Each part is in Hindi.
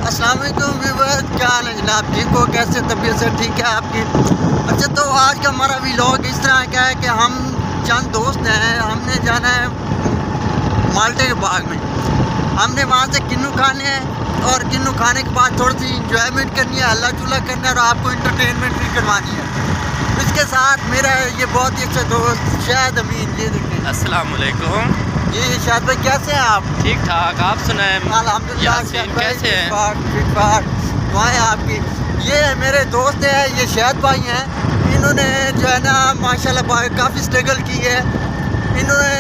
अस्सलाम वालेकुम व्यूअर्स, क्या हाल है जनाब? ठीक हो? कैसे तबीयत से ठीक है आपकी? अच्छा, तो आज का हमारा व्लॉग इस तरह का है कि हम चंद दोस्त हैं, हमने जाना है माल्टे के बाग में। हमने वहाँ से किन्नू खाने हैं और किन्नू खाने के बाद थोड़ी सी इंजॉयमेंट करनी है, हल्ला चूल्हा करना है और आपको इंटरटेनमेंट भी करवानी है। इसके साथ मेरा ये बहुत ही अच्छा दोस्त शाहिद अमीन, ये देखें। अस्सलाम वालेकुम जी शाहिद भाई, कैसे हैं आप? ठीक ठाक, आप सुनाएं? अल्हम्दुलिल्लाह। कैसे हैं? दुआएं आपकी। ये मेरे दोस्त हैं, ये शाहिद भाई हैं। इन्होंने जो है ना माशाल्लाह काफ़ी स्ट्रगल की है। इन्होंने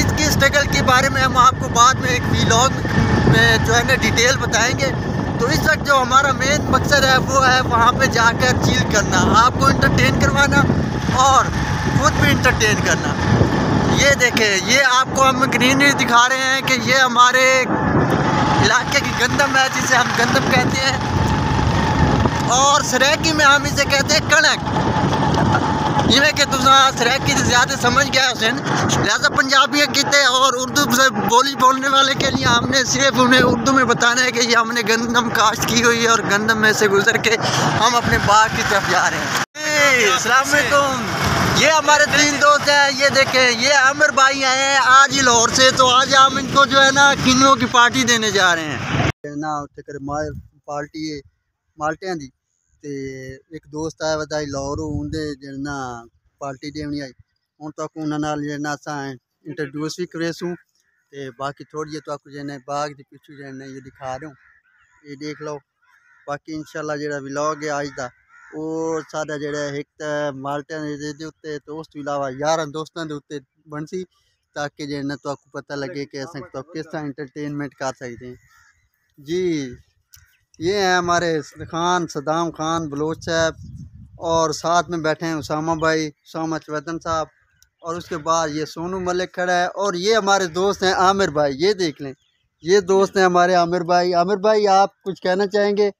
इसकी स्ट्रगल के बारे में हम आपको बाद में एक व्लॉग में जो है ना डिटेल बताएंगे। तो इस वक्त जो हमारा मेन मकसद है वो है वहाँ पे जाकर चिल करना, आपको इंटरटेन करवाना और खुद भी इंटरटेन करना। ये देखें, ये आपको हम ग्रीनरी दिखा रहे हैं कि ये हमारे इलाके की गंदम है, जिसे हम गंदम कहते हैं, और सरेकी में हम इसे कहते हैं कणक। जिमें कि तुम सरेकी से ज़्यादा समझ गया हुसैन, लिहाजा पंजाबी कहते हैं और उर्दू से बोलने वाले के लिए हमने सिर्फ उन्हें उर्दू में बताना है कि ये हमने गंदम काश्त की हुई है और गंदम में से गुजर के हम अपने बाग की तरफ जा रहे हैं। अस्सलाम वालेकुम। ये हमारे तीन दोस्त हैं, ये देखें, ये आमिर भाई आए हैं आज ही लाहौर से। तो आज हम इनको जो है ना किन्नू की पार्टी देने जा रहे हैं ना, पार्टी माल्टियां दी। ते एक दोस्त आया वह लाहौर, उन्हें जो ना पार्टी देनी आई। हूँ तक उन्होंने जो असा इंट्रोड्यूस भी करेसूँ। तो बाकी थोड़ी जी तो जो बाग के पिछू जो ये दिखा रहा हूँ, ये देख लो। बाकी इंशाल्लाह जो व्लॉग है अज का वो साडा जिहड़ा एक माल्टियां दे उत्ते तो उस तो इलावा यारां दोस्तों के उत्ते बनसी, ताकि जो ना तो आपको पता लगे कि अस तो किस तरह इंटरटेनमेंट कर सकते हैं। जी ये हैं हमारे सदाम खान बलोच साहब, और साथ में बैठे हैं उसामा भाई, उसामा चवदन साहब, और उसके बाद ये सोनू मलिक खड़ा है, और ये हमारे दोस्त हैं आमिर भाई। ये देख लें, ये दोस्त हैं हमारे आमिर भाई। आमिर भाई, आप कुछ कहना चाहेंगे?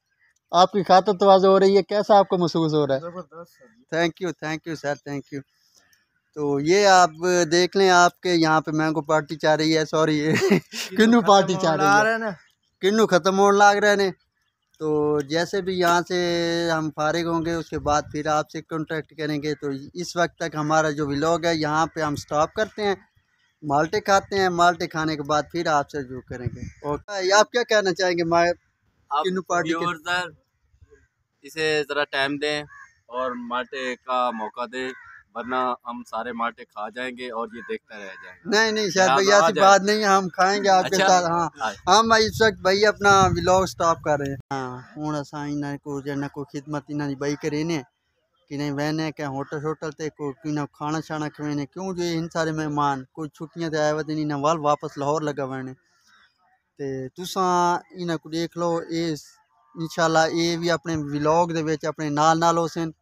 आपकी खातर तवाज़ हो रही है, कैसा आपको महसूस हो रहा है? ज़बरदस्त। Thank you sir, thank you. तो ये आप देख लें, आपके यहाँ पे मैंगो पार्टी चल रही है, सॉरी किन्नू पार्टी चल रही है, किन्नू ख़त्म होने लग रहे हैं। तो जैसे भी यहाँ से हम फारिग होंगे उसके बाद फिर आपसे कांटेक्ट करेंगे। तो इस वक्त तक हमारा जो व्लॉग है यहाँ पे हम स्टॉप करते हैं, माल्टे खाते हैं, माल्टे खाने के बाद फिर आपसे जो करेंगे। ओके, आप क्या कहना चाहेंगे किन्नू पार्टी के? इसे ज़रा टाइम दें और माल्टे का मौका दें, वरना हम सारे माल्टे खा जाएंगे और ये देखता रह जाएगा। नहीं शायद भैया ऐसी बात नहीं है, हम खाएंगे आपके साथ। हाँ, हम इस वक्त भाई अपना व्लॉग स्टॉप कर रहे हैं। हाँ, हूँ असा इन्होंने को जो कोई खिदमत इन्होंने बई करे ने कि नहीं वहने क्या होटल शोटल ते को कि खाना शाना खवेने, क्यों जो इन सारे मेहमान कोई छुट्टियां ते आए वे इन्हें वाल वापस लाहौर लगा वहने। ते तुसा इन्हें को देख लो, इंशाल्लाह ये भी अपने व्लॉग दे विच अपने नाल होसन।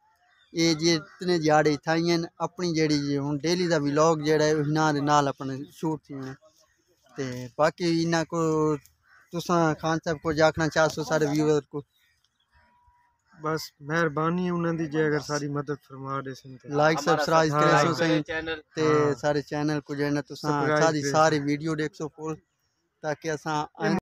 ये जितने दिहाड़े इत्थां अपनी जेह्ड़ी हुण डेली दा व्लॉग जेह्ड़ा इन्हां दे नाल अपने शूट थी होने। ते बाकी इन्हां को तुसां खान साहब को आखना चाहसो सारे व्यूअर को? बस मेहरबानी उन्होंने दी, जे अगर सारी मदद फरमा दे लाइक सब्सक्राइब करे सो सही ते सारे चैनल को जो है ना तुसां सारी वीडियो देख सो फुल, ताकि असां